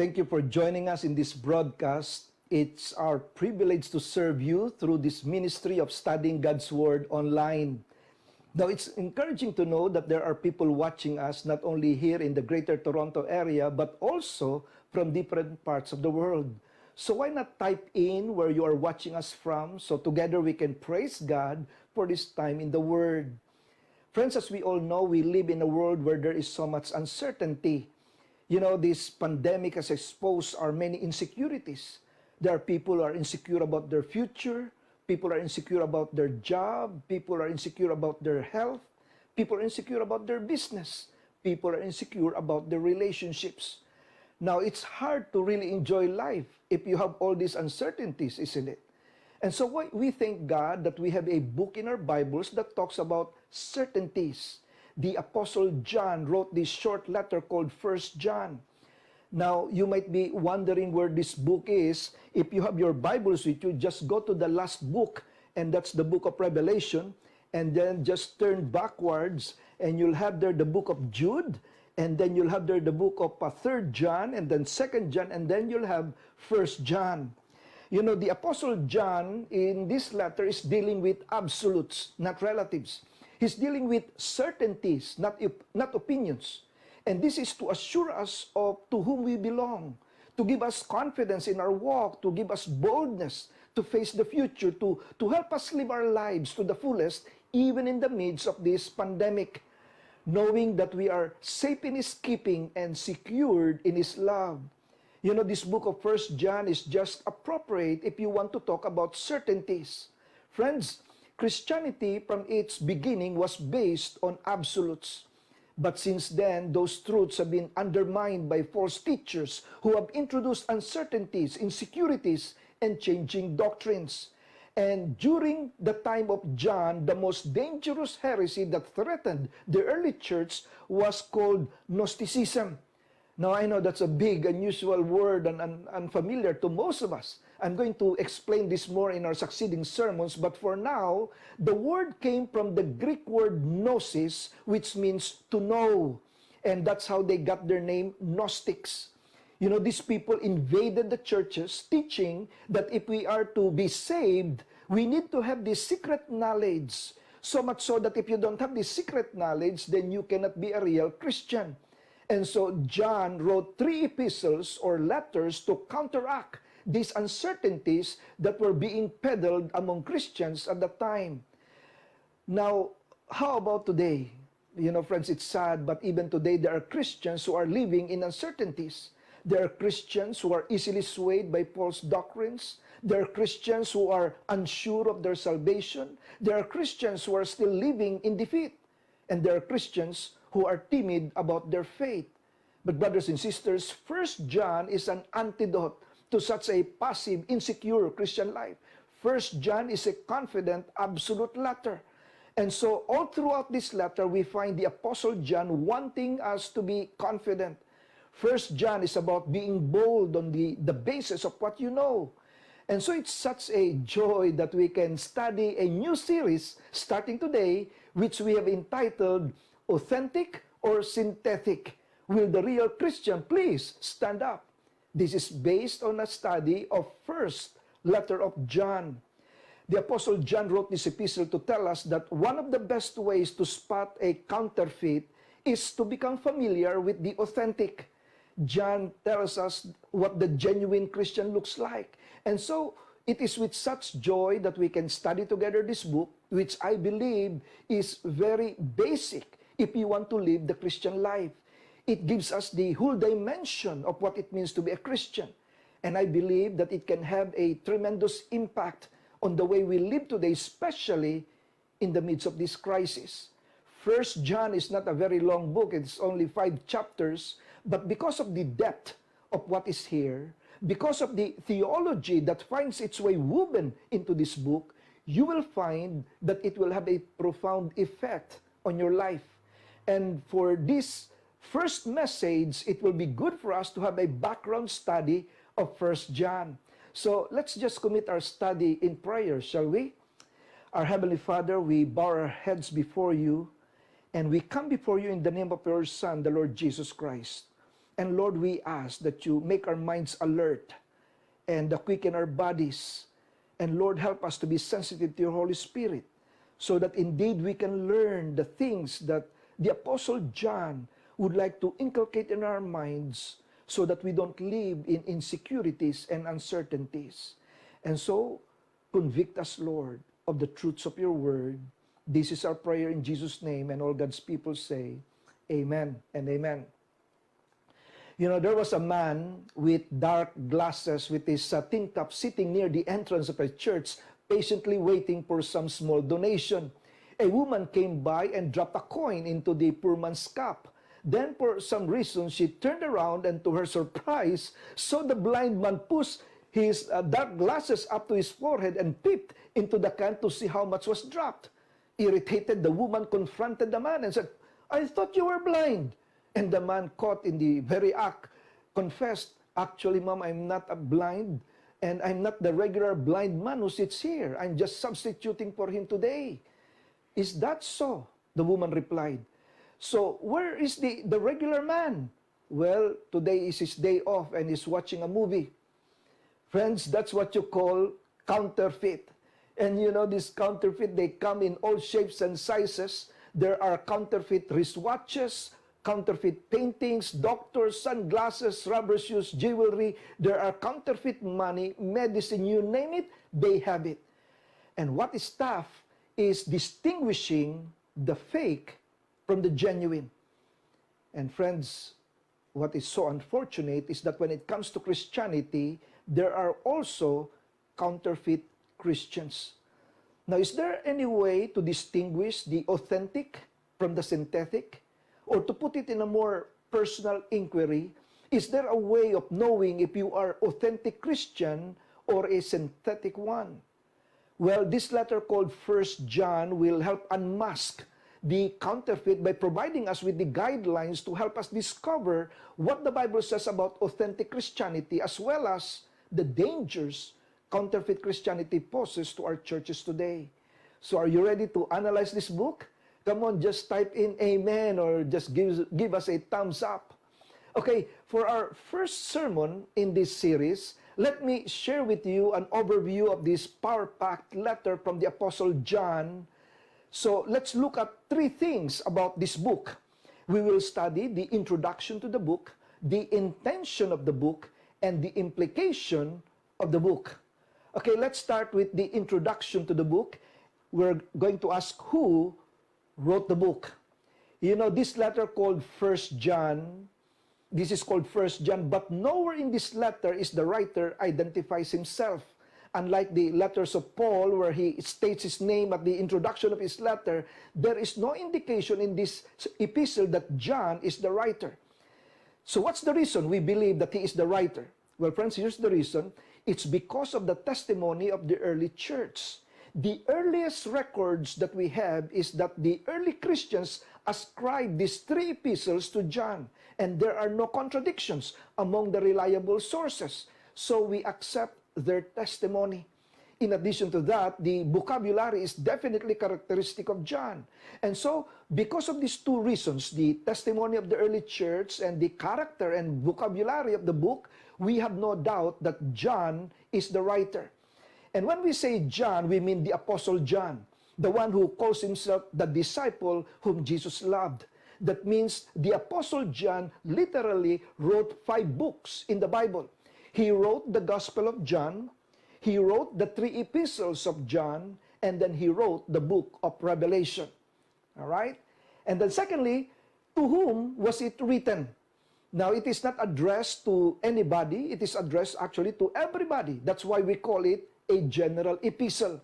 Thank you for joining us in this broadcast. It's our privilege to serve you through this ministry of studying God's Word online. Now, it's encouraging to know that there are people watching us not only here in the Greater Toronto area, but also from different parts of the world. So why not type in where you are watching us from, so together we can praise God for this time in the Word. Friends, as we all know, we live in a world where there is so much uncertainty. You know, this pandemic has exposed our many insecurities. There are people who are insecure about their future. People are insecure about their job. People are insecure about their health. People are insecure about their business. People are insecure about their relationships. Now, it's hard to really enjoy life if you have all these uncertainties, isn't it? And so we thank God that we have a book in our Bibles that talks about certainties. The Apostle John wrote this short letter called 1 John. Now, you might be wondering where this book is. If you have your Bibles with you, just go to the last book, and that's the book of Revelation, and then just turn backwards, and you'll have there the book of Jude, and then you'll have there the book of 3 John, and then 2 John, and then you'll have 1 John. You know, the Apostle John in this letter is dealing with absolutes, not relatives. He's dealing with certainties, not opinions. And this is to assure us of to whom we belong, to give us confidence in our walk, to give us boldness to face the future, to help us live our lives to the fullest, even in the midst of this pandemic, knowing that we are safe in His keeping and secured in His love. You know, this book of 1 John is just appropriate if you want to talk about certainties. Friends, Christianity from its beginning was based on absolutes. But since then, those truths have been undermined by false teachers who have introduced uncertainties, insecurities, and changing doctrines. And during the time of John, the most dangerous heresy that threatened the early church was called Gnosticism. Now, I know that's a big, unusual word and unfamiliar to most of us. I'm going to explain this more in our succeeding sermons, but for now, the word came from the Greek word gnosis, which means to know. And that's how they got their name, Gnostics. You know, these people invaded the churches, teaching that if we are to be saved, we need to have this secret knowledge. So much so that if you don't have this secret knowledge, then you cannot be a real Christian. And so John wrote 3 epistles or letters to counteract these uncertainties that were being peddled among Christians at that time. Now, how about today? You know, friends, it's sad, but even today there are Christians who are living in uncertainties. There are Christians who are easily swayed by false doctrines. There are Christians who are unsure of their salvation. There are Christians who are still living in defeat. And there are Christians who are timid about their faith. But brothers and sisters, 1 John is an antidote to such a passive, insecure Christian life. 1 John is a confident, absolute letter. And so all throughout this letter, we find the Apostle John wanting us to be confident. 1 John is about being bold on the basis of what you know. And so it's such a joy that we can study a new series starting today, which we have entitled Authentic or Synthetic? Will the real Christian please stand up? This is based on a study of first letter of John. The Apostle John wrote this epistle to tell us that one of the best ways to spot a counterfeit is to become familiar with the authentic. John tells us what the genuine Christian looks like. And so, it is with such joy that we can study together this book, which I believe is very basic if you want to live the Christian life. It gives us the whole dimension of what it means to be a Christian. And I believe that it can have a tremendous impact on the way we live today, especially in the midst of this crisis. 1 John is not a very long book. It's only 5 chapters. But because of the depth of what is here, because of the theology that finds its way woven into this book, you will find that it will have a profound effect on your life. And for this first message, it will be good for us to have a background study of 1 John. So let's just commit our study in prayer, shall we? Our Heavenly Father, we bow our heads before you, and we come before you in the name of your Son, the Lord Jesus Christ. And Lord, we ask that you make our minds alert and quicken our bodies. And Lord, help us to be sensitive to your Holy Spirit so that indeed we can learn the things that the Apostle John would like to inculcate in our minds so that we don't live in insecurities and uncertainties. And so, convict us, Lord, of the truths of your word. This is our prayer in Jesus' name, and all God's people say, Amen and amen. You know, there was a man with dark glasses with his tin cup sitting near the entrance of a church, patiently waiting for some small donation. A woman came by and dropped a coin into the poor man's cup. Then, for some reason, she turned around and, to her surprise, saw the blind man push his dark glasses up to his forehead and peeped into the can to see how much was dropped. Irritated, the woman confronted the man and said, "I thought you were blind." And the man, caught in the very act, confessed, "Actually, ma'am, I'm not blind, and I'm not the regular blind man who sits here. I'm just substituting for him today." "Is that so?" the woman replied. "So where is the regular man?" "Well, today is his day off and he's watching a movie." Friends, that's what you call counterfeit. And you know, this counterfeit, they come in all shapes and sizes. There are counterfeit wristwatches, counterfeit paintings, doctors, sunglasses, rubber shoes, jewelry. There are counterfeit money, medicine, you name it, they have it. And what is tough is distinguishing the fake from the genuine. And friends, what is so unfortunate is that when it comes to Christianity, there are also counterfeit Christians. Now, is there any way to distinguish the authentic from the synthetic? Or to put it in a more personal inquiry, is there a way of knowing if you are authentic Christian or a synthetic one? Well, this letter called 1 John will help unmask the counterfeit by providing us with the guidelines to help us discover what the Bible says about authentic Christianity, as well as the dangers counterfeit Christianity poses to our churches today. So are you ready to analyze this book? Come on, just type in amen or just give us a thumbs up. Okay, for our first sermon in this series, let me share with you an overview of this power-packed letter from the Apostle John. So let's look at three things about this book. We will study the introduction to the book, the intention of the book, and the implication of the book. Okay, let's start with the introduction to the book. We're going to ask who wrote the book. You know, this letter called 1 John, this is called 1 John, but nowhere in this letter is the writer identifies himself. Unlike the letters of Paul, where he states his name at the introduction of his letter, there is no indication in this epistle that John is the writer. So what's the reason we believe that he is the writer? Well, friends, here's the reason. It's because of the testimony of the early church. The earliest records that we have is that the early Christians ascribed these three epistles to John, and there are no contradictions among the reliable sources. So we accept their testimony. In addition to that, the vocabulary is definitely characteristic of John. And so, because of these two reasons, the testimony of the early church and the character and vocabulary of the book, we have no doubt that John is the writer. And when we say John, we mean the Apostle John, the one who calls himself the disciple whom Jesus loved. That means the Apostle John literally wrote 5 books in the Bible. He wrote the Gospel of John, he wrote the 3 epistles of John, and then he wrote the book of Revelation. All right? And then secondly, to whom was it written? Now, it is not addressed to anybody. It is addressed actually to everybody. That's why we call it a general epistle.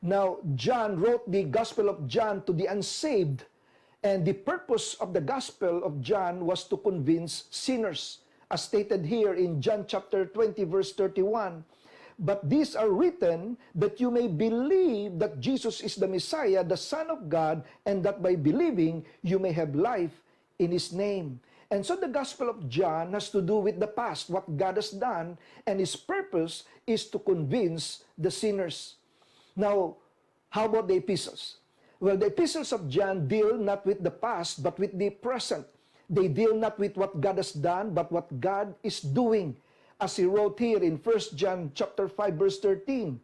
Now, John wrote the Gospel of John to the unsaved, and the purpose of the Gospel of John was to convince sinners, as stated here in John chapter 20, verse 31. But these are written that you may believe that Jesus is the Messiah, the Son of God, and that by believing you may have life in His name. And so the Gospel of John has to do with the past, what God has done, and His purpose is to convince the sinners. Now, how about the epistles? Well, the epistles of John deal not with the past, but with the present. They deal not with what God has done, but what God is doing. As he wrote here in 1 John chapter 5, verse 13,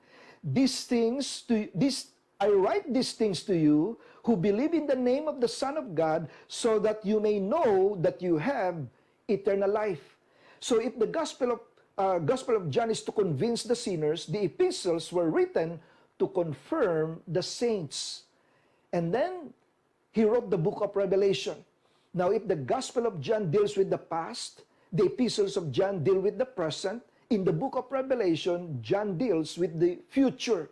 I write these things to you who believe in the name of the Son of God, so that you may know that you have eternal life. So if the Gospel of John is to convince the sinners, the epistles were written to confirm the saints. And then he wrote the book of Revelation. Now, if the Gospel of John deals with the past, the epistles of John deal with the present. In the book of Revelation, John deals with the future.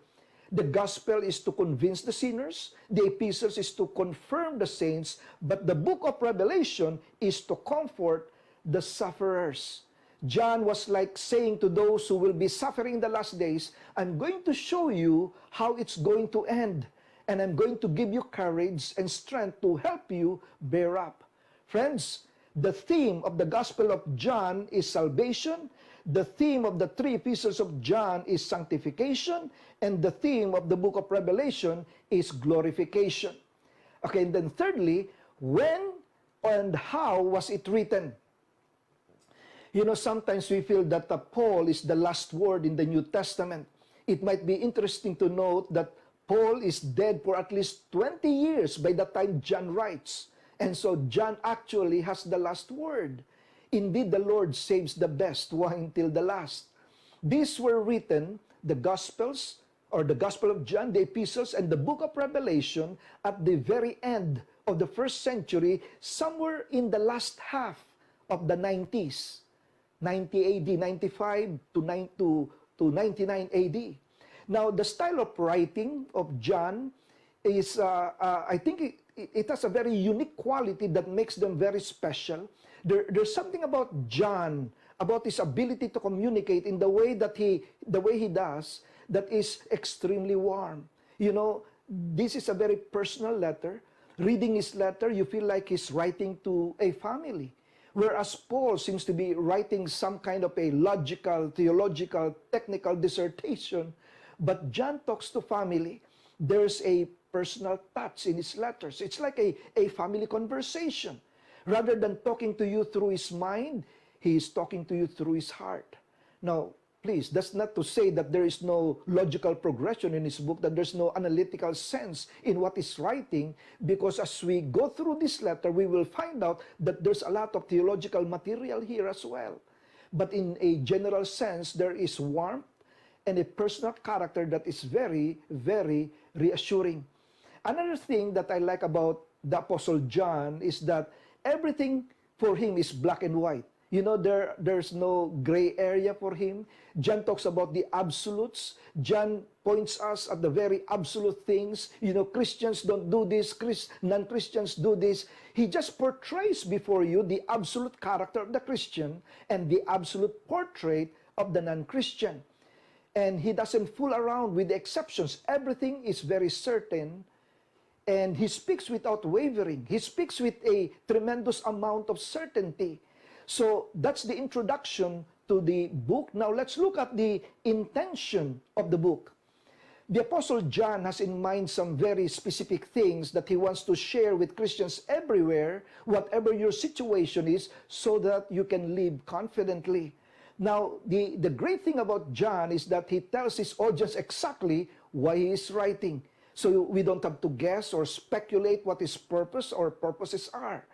The Gospel is to convince the sinners. The epistles is to confirm the saints. But the book of Revelation is to comfort the sufferers. John was like saying to those who will be suffering in the last days, I'm going to show you how it's going to end. And I'm going to give you courage and strength to help you bear up. Friends, the theme of the Gospel of John is salvation. The theme of the three epistles of John is sanctification. And the theme of the book of Revelation is glorification. Okay, and then thirdly, when and how was it written? You know, sometimes we feel that Paul is the last word in the New Testament. It might be interesting to note that Paul is dead for at least 20 years by the time John writes. And so John actually has the last word. Indeed, the Lord saves the best wine till the last. These were written, the Gospels, or the Gospel of John, the epistles, and the book of Revelation at the very end of the first century, somewhere in the last half of the 90s, 90 AD, 95 to 99 AD. Now, the style of writing of John is, I think it has a very unique quality that makes them very special. There's something about John, about his ability to communicate in the way he does, that is extremely warm. You know, this is a very personal letter. Reading his letter, you feel like he's writing to a family. Whereas Paul seems to be writing some kind of a logical, theological, technical dissertation. But John talks to family. There's a personal touch in his letters. It's like a family conversation. Rather than talking to you through his mind, he is talking to you through his heart. Now, please, that's not to say that there is no logical progression in his book, that there's no analytical sense in what he's writing, because as we go through this letter, we will find out that there's a lot of theological material here as well. But in a general sense, there is warmth and a personal character that is very, very reassuring. Another thing that I like about the Apostle John is that everything for him is black and white. You know, there's no gray area for him. John talks about the absolutes. John points us at the very absolute things. You know, Christians don't do this, non-Christians do this. He just portrays before you the absolute character of the Christian and the absolute portrait of the non-Christian. And he doesn't fool around with the exceptions. Everything is very certain. And he speaks without wavering. He speaks with a tremendous amount of certainty. So that's the introduction to the book. Now let's look at the intention of the book. The Apostle John has in mind some very specific things that he wants to share with Christians everywhere, whatever your situation is, so that you can live confidently. Now, the great thing about John is that he tells his audience exactly why he is writing. So we don't have to guess or speculate what his purpose or purposes are.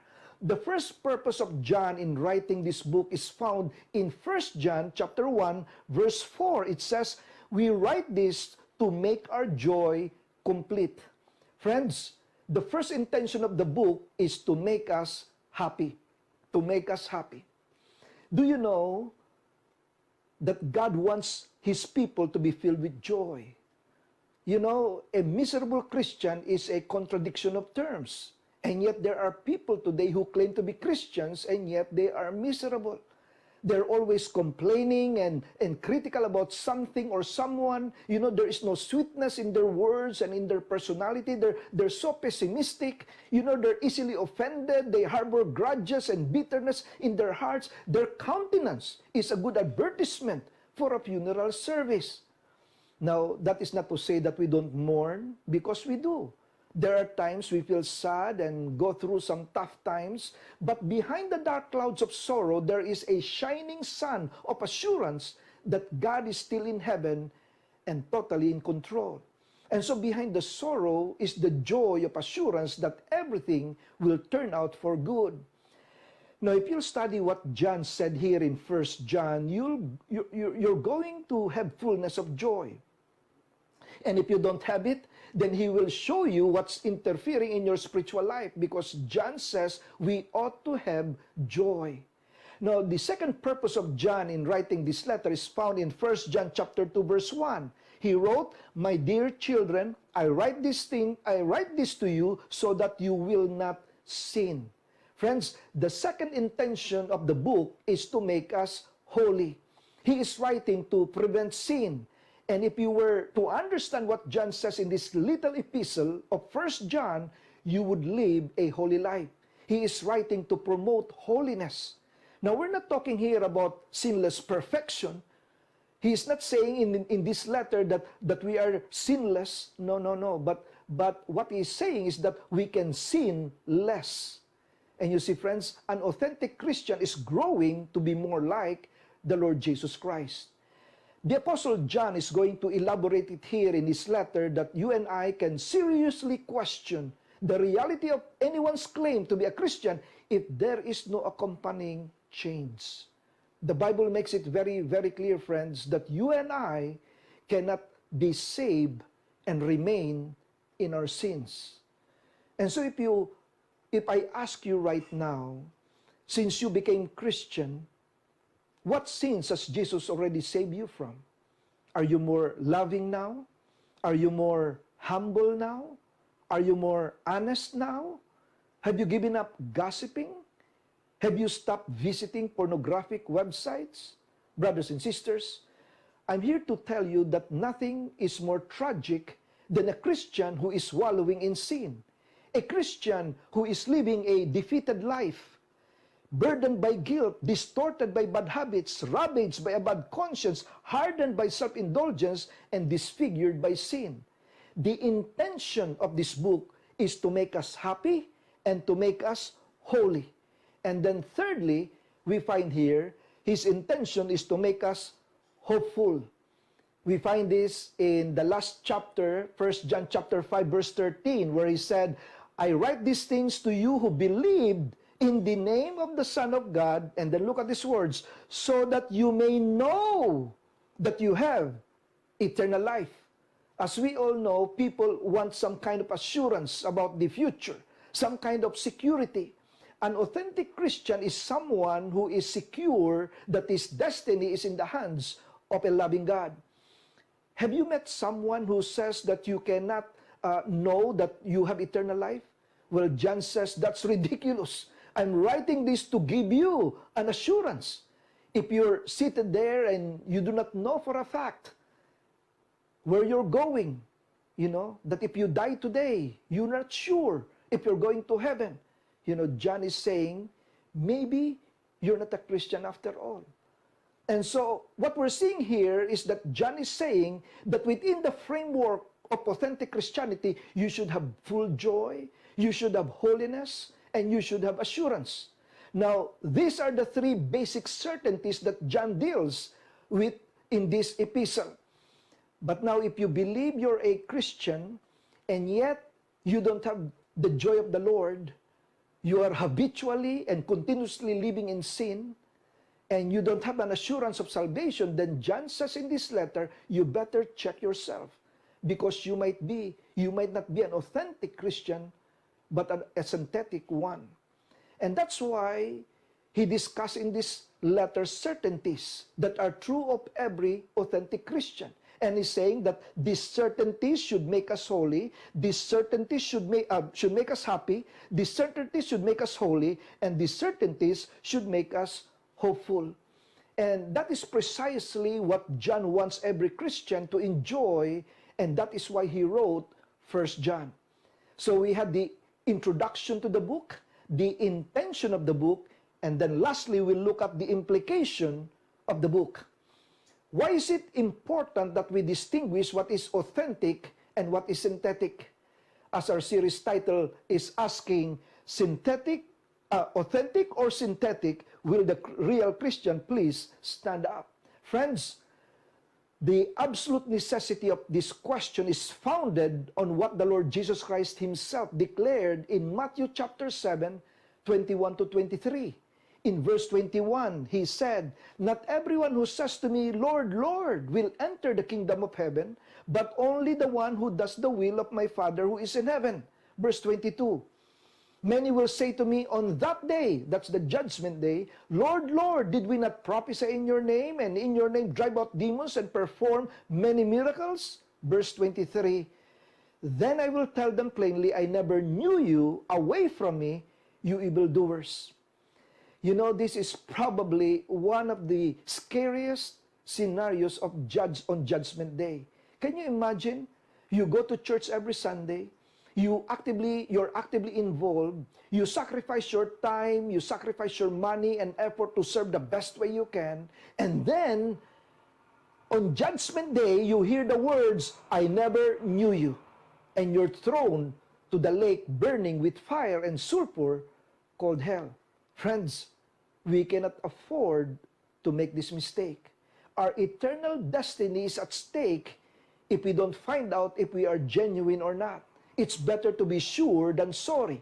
The first purpose of John in writing this book is found in 1 John chapter 1, verse 4. It says, we write this to make our joy complete. Friends, the first intention of the book is to make us happy. To make us happy. Do you know that God wants His people to be filled with joy? You know, a miserable Christian is a contradiction of terms. And yet there are people today who claim to be Christians and yet they are miserable. They're always complaining and critical about something or someone. You know, there is no sweetness in their words and in their personality. They're so pessimistic. You know, they're easily offended. They harbor grudges and bitterness in their hearts. Their countenance is a good advertisement for a funeral service. Now, that is not to say that we don't mourn, because we do. There are times we feel sad and go through some tough times, but behind the dark clouds of sorrow, there is a shining sun of assurance that God is still in heaven and totally in control. And so behind the sorrow is the joy of assurance that everything will turn out for good. Now, if you study what John said here in 1 John, you're going to have fullness of joy. And if you don't have it, then he will show you what's interfering in your spiritual life, because John says we ought to have joy. Now, the second purpose of John in writing this letter is found in 1 John chapter 2, verse 1. He wrote, "My dear children, I write this to you so that you will not sin." Friends, the second intention of the book is to make us holy. He is writing to prevent sin. And if you were to understand what John says in this little epistle of 1 John, you would live a holy life. He is writing to promote holiness. Now, we're not talking here about sinless perfection. He is not saying in this letter that we are sinless. No. But what he is saying is that we can sin less. And you see, friends, an authentic Christian is growing to be more like the Lord Jesus Christ. The Apostle John is going to elaborate it here in his letter that you and I can seriously question the reality of anyone's claim to be a Christian if there is no accompanying change. The Bible makes it very, very clear, friends, that you and I cannot be saved and remain in our sins. And so if I ask you right now, since you became Christian, what sins has Jesus already saved you from? Are you more loving now? Are you more humble now? Are you more honest now? Have you given up gossiping? Have you stopped visiting pornographic websites? Brothers and sisters, I'm here to tell you that nothing is more tragic than a Christian who is wallowing in sin. A Christian who is living a defeated life, burdened by guilt, distorted by bad habits, ravaged by a bad conscience, hardened by self-indulgence, and disfigured by sin. The intention of this book is to make us happy and to make us holy. And then thirdly, we find here, his intention is to make us hopeful. We find this in the last chapter, 1 John chapter 5, verse 13, where he said, "I write these things to you who believed in the name of the Son of God," and then look at these words, "so that you may know that you have eternal life." As we all know, people want some kind of assurance about the future, some kind of security. An authentic Christian is someone who is secure that his destiny is in the hands of a loving God. Have you met someone who says that you cannot know that you have eternal life? Well, John says that's ridiculous. I'm writing this to give you an assurance. If you're seated there and you do not know for a fact where you're going, that if you die today, you're not sure if you're going to heaven. John is saying, maybe you're not a Christian after all. And so, what we're seeing here is that John is saying that within the framework of authentic Christianity, you should have full joy, you should have holiness, and you should have assurance. Now, these are the three basic certainties that John deals with in this epistle. But now, if you believe you're a Christian, and yet you don't have the joy of the Lord, you are habitually and continuously living in sin, and you don't have an assurance of salvation, then John says in this letter, you better check yourself, because you might not be an authentic Christian, but a synthetic one. And that's why he discussed in this letter certainties that are true of every authentic Christian. And he's saying that these certainties should make us holy, these certainties should make us happy, these certainties should make us holy, and these certainties should make us hopeful. And that is precisely what John wants every Christian to enjoy, and that is why he wrote 1 John. So we had the introduction to the book, the intention of the book, and then lastly, we'll look at the implication of the book. Why is it important that we distinguish what is authentic and what is synthetic? as our series title is asking, authentic or synthetic, will the real Christian please stand up? Friends, the absolute necessity of this question is founded on what the Lord Jesus Christ himself declared in Matthew chapter 7, 21 to 23. In verse 21, he said, "Not everyone who says to me, 'Lord, Lord,' will enter the kingdom of heaven, but only the one who does the will of my Father who is in heaven." Verse 22, "Many will say to me on that day," that's the judgment day, "Lord, Lord, did we not prophesy in your name, and in your name drive out demons and perform many miracles?" Verse 23, "Then I will tell them plainly, I never knew you. Away from me, you evildoers." You know, this is probably one of the scariest scenarios of on Judgment Day. Can you imagine? You go to church every Sunday, you're actively involved, you sacrifice your time, you sacrifice your money and effort to serve the best way you can, and then on Judgment Day, you hear the words, "I never knew you," and you're thrown to the lake burning with fire and sulfur called hell. Friends, we cannot afford to make this mistake. Our eternal destiny is at stake if we don't find out if we are genuine or not. It's better to be sure than sorry.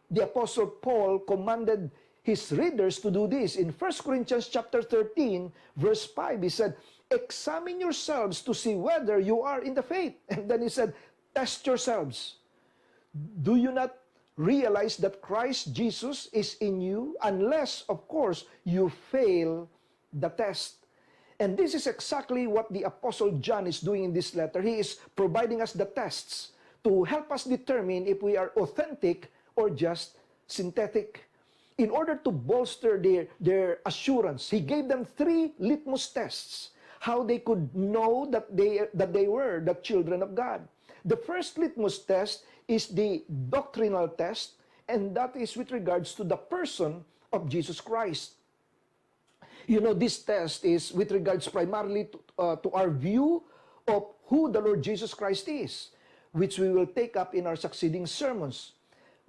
The Apostle Paul commanded his readers to do this. In 1 Corinthians chapter 13, verse 5, he said, "Examine yourselves to see whether you are in the faith." And then he said, "Test yourselves. Do you not realize that Christ Jesus is in you, unless, of course, you fail the test?" And this is exactly what the Apostle John is doing in this letter. He is providing us the tests to help us determine if we are authentic or just synthetic. In order to bolster their assurance, he gave them 3 litmus tests, how they could know that they were the children of God. The first litmus test is the doctrinal test, and that is with regards to the person of Jesus Christ. You know, this test is with regards primarily to our view of who the Lord Jesus Christ is, which we will take up in our succeeding sermons.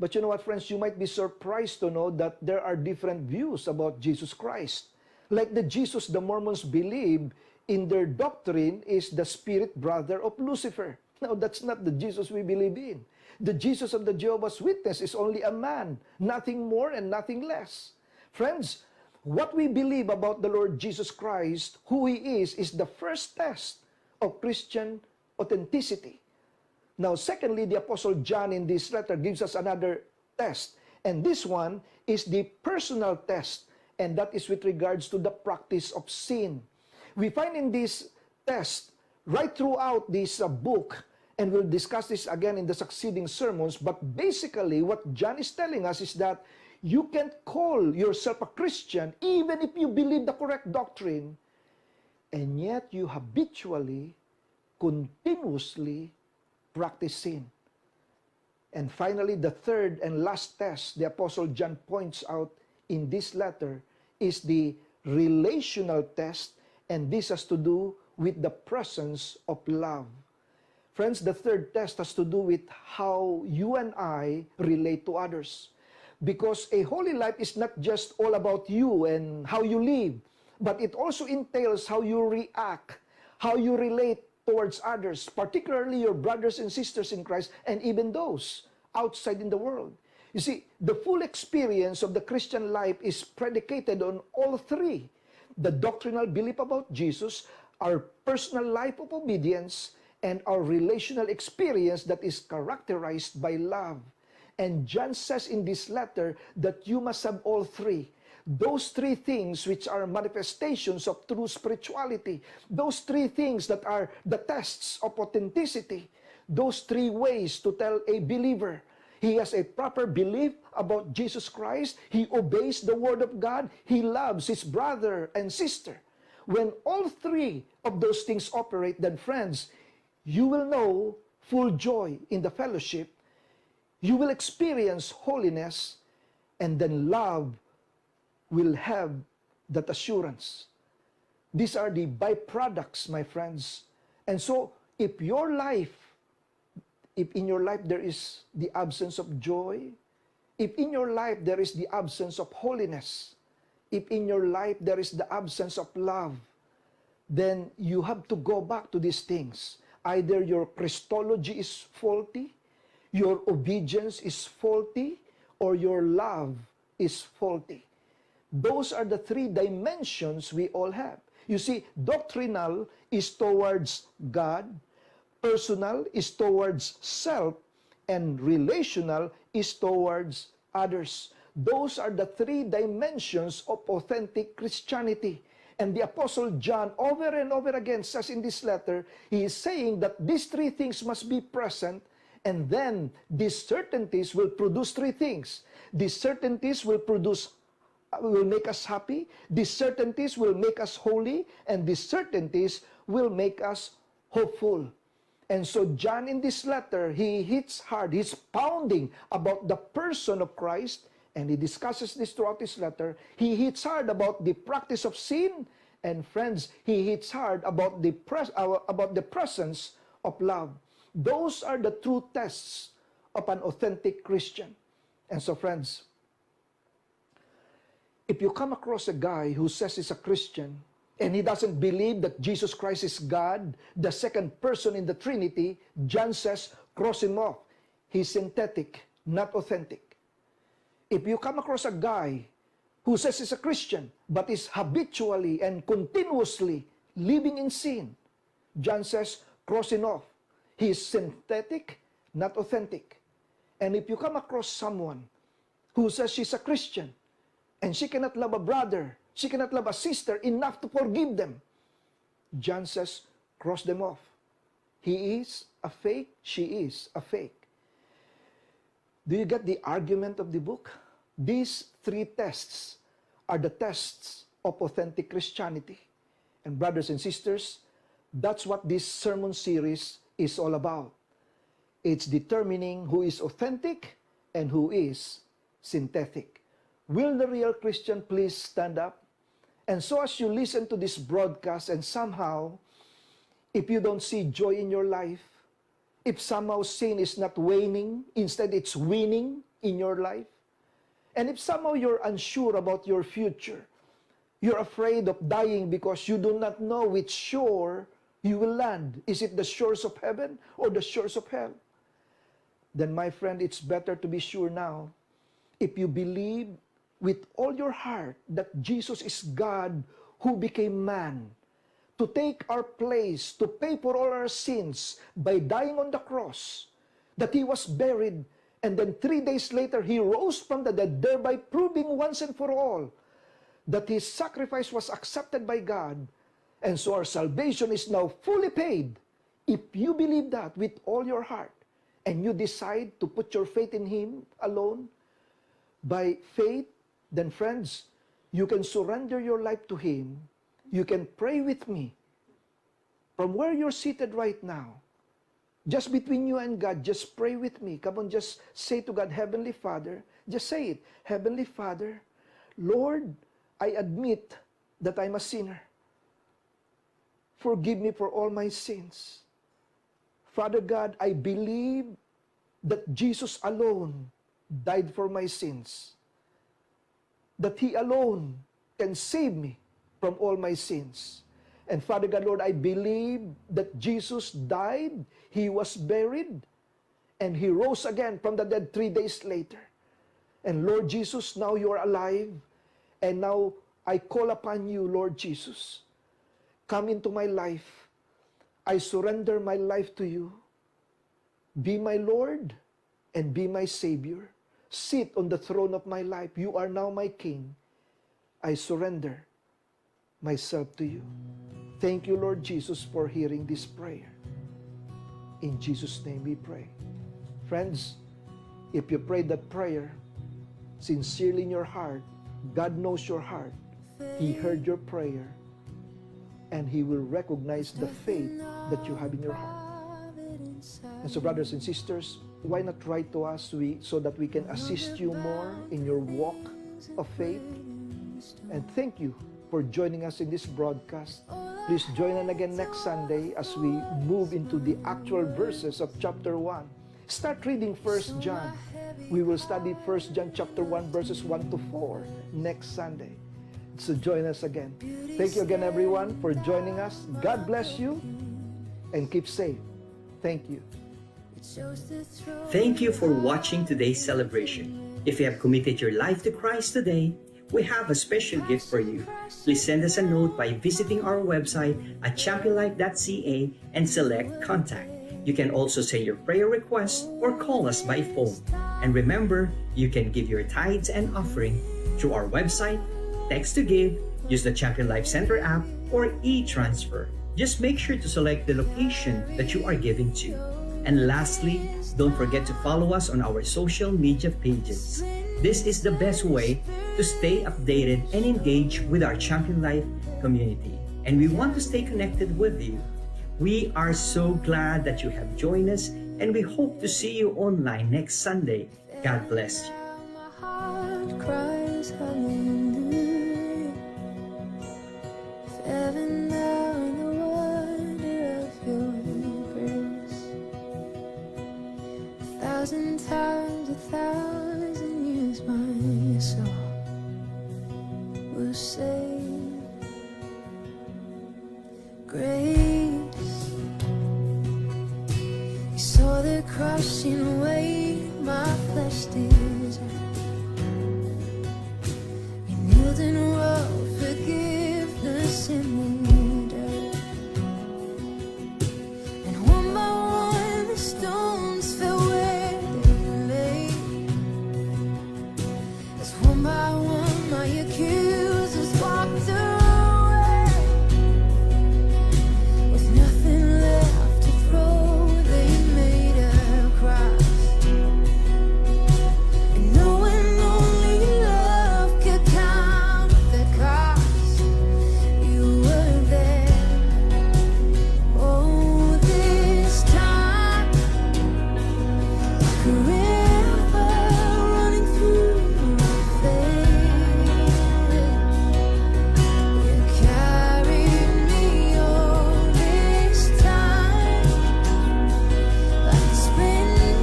But you know what, friends, you might be surprised to know that there are different views about Jesus Christ. Like the Jesus the Mormons believe in their doctrine is the spirit brother of Lucifer. Now, that's not the Jesus we believe in. The Jesus of the Jehovah's Witness is only a man, nothing more and nothing less. Friends, what we believe about the Lord Jesus Christ, who He is the first test of Christian authenticity. Now, secondly, the Apostle John in this letter gives us another test. And this one is the personal test, and that is with regards to the practice of sin. We find in this test, right throughout this book, and we'll discuss this again in the succeeding sermons, but basically what John is telling us is that you can't call yourself a Christian even if you believe the correct doctrine, and yet you habitually, continuously practice sin. And finally, the third and last test the Apostle John points out in this letter is the relational test, and this has to do with the presence of love. Friends, the third test has to do with how you and I relate to others. Because a holy life is not just all about you and how you live, but it also entails how you react, how you relate towards others, particularly your brothers and sisters in Christ, and even those outside in the world. You see, the full experience of the Christian life is predicated on all 3. The doctrinal belief about Jesus, our personal life of obedience, and our relational experience that is characterized by love. And John says in this letter that you must have all 3. Those 3 things which are manifestations of true spirituality. Those 3 things that are the tests of authenticity. Those 3 ways to tell a believer he has a proper belief about Jesus Christ, he obeys the Word of God, he loves his brother and sister. When all 3 of those things operate, then friends, you will know full joy in the fellowship, you will experience holiness, and then love will have that assurance. These are the byproducts, my friends. And so, if your life if in your life there is the absence of joy, if in your life there is the absence of holiness, if in your life there is the absence of love, then you have to go back to these things. Either your Christology is faulty, your obedience is faulty, or your love is faulty. Those are the three dimensions we all have. You see, doctrinal is towards God, personal is towards self, and relational is towards others. Those are the three dimensions of authentic Christianity. And the Apostle John, over and over again, says in this letter, he is saying that these three things must be present, and then these certainties will produce three things. These certainties will make us happy, these certainties will make us holy, and these certainties will make us hopeful. And so John in this letter, he hits hard, he's pounding about the person of Christ, and he discusses this throughout his letter. He hits hard about the practice of sin, and friends, he hits hard about the presence of love. Those are the true tests of an authentic Christian. And so friends, if you come across a guy who says he's a Christian, and he doesn't believe that Jesus Christ is God, the second person in the Trinity, John says, cross him off. He's synthetic, not authentic. If you come across a guy who says he's a Christian, but is habitually and continuously living in sin, John says, cross him off. He is synthetic, not authentic. And if you come across someone who says she's a Christian, and she cannot love a brother, she cannot love a sister enough to forgive them, John says, cross them off. He is a fake, she is a fake. Do you get the argument of the book? These three tests are the tests of authentic Christianity. And brothers and sisters, that's what this sermon series is all about. It's determining who is authentic and who is synthetic. Will the real Christian please stand up? And so as you listen to this broadcast and somehow, if you don't see joy in your life, if somehow sin is not waning, instead it's winning in your life, and if somehow you're unsure about your future, you're afraid of dying because you do not know which shore you will land. Is it the shores of heaven or the shores of hell? Then my friend, it's better to be sure now. If you believe with all your heart that Jesus is God who became man, to take our place, to pay for all our sins by dying on the cross, that he was buried, and then 3 days later he rose from the dead, thereby proving once and for all that his sacrifice was accepted by God, and so our salvation is now fully paid. If you believe that with all your heart, and you decide to put your faith in him alone, by faith, then friends, you can surrender your life to him. You can pray with me from where you're seated right now. Just between you and God, just pray with me. Come on, just say to God, Heavenly Father, just say it. Heavenly Father, Lord, I admit that I'm a sinner. Forgive me for all my sins. Father God, I believe that Jesus alone died for my sins. That he alone can save me from all my sins. And Father God, Lord, I believe that Jesus died, he was buried, and he rose again from the dead 3 days later. And Lord Jesus, now you are alive, and now I call upon you, Lord Jesus. Come into my life. I surrender my life to you. Be my Lord and be my Savior. Sit on the throne of my life. You are now my King. I surrender myself to you. Thank you, Lord Jesus, for hearing this prayer. In Jesus' name we pray. Friends, if you prayed that prayer sincerely in your heart, God knows your heart. He heard your prayer, and he will recognize the faith that you have in your heart. And so, brothers and sisters, why not write to us so that we can assist you more in your walk of faith? And thank you for joining us in this broadcast. Please join us again next Sunday as we move into the actual verses of chapter 1. Start reading 1 John. We will study 1 John chapter 1 verses 1 to 4 next Sunday. So join us again. Thank you again, everyone, for joining us. God bless you and keep safe. Thank you. Thank you for watching today's celebration. If you have committed your life to Christ today, we have a special gift for you. Please send us a note by visiting our website at championlife.ca and select Contact. You can also send your prayer requests or call us by phone. And remember, you can give your tithes and offering through our website, text to give, use the Champion Life Center app, or e-transfer. Just make sure to select the location that you are giving to. And lastly, don't forget to follow us on our social media pages. This is the best way to stay updated and engage with our Champion Life community. And we want to stay connected with you. We are so glad that you have joined us, and we hope to see you online next Sunday. God bless you. My heart cries hallelujah. If ever now in the wonder of your grace, 1,000 times, 1,000 years, my soul will sing grace. You saw the crushing weight my flesh deserved. You kneeled and wrote forgiveness in the dirt. And one by one the stones fell where they lay. As one by one my accusers walked away. With nothing left to throw, they made a cross. And knowing only love could count the cost, you were there. Oh, this time, like a river running through my veins. You carried me all this time, like a sprinter,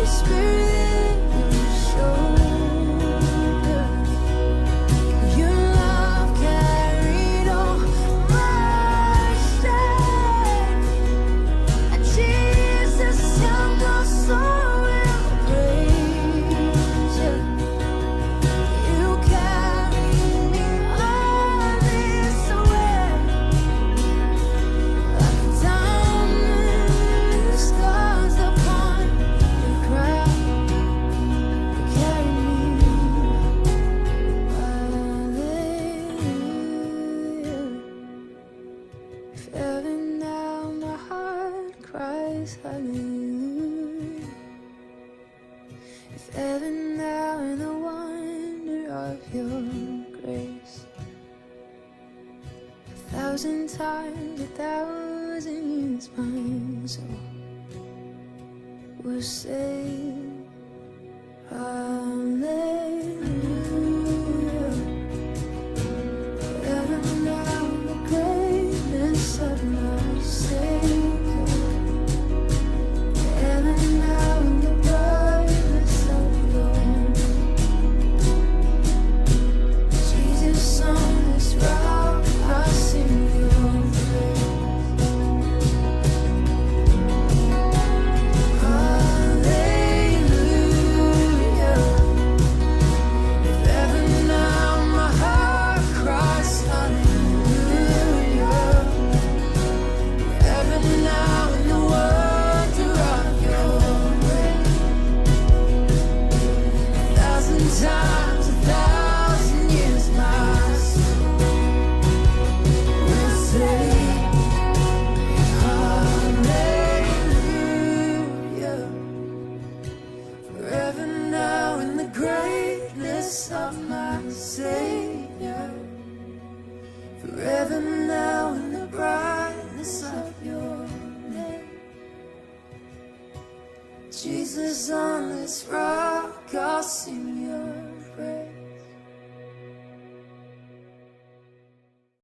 spirit in your shoulder. Your love carried all my shame. And Jesus, your soul will praise you. You carried me all this way, like a diamond with scars upon your crown. You carry me, hallelujah. If ever now my heart cries hallelujah. If ever now in the wonder of your grace, 1,000 times, 1,000 years, my soul will say,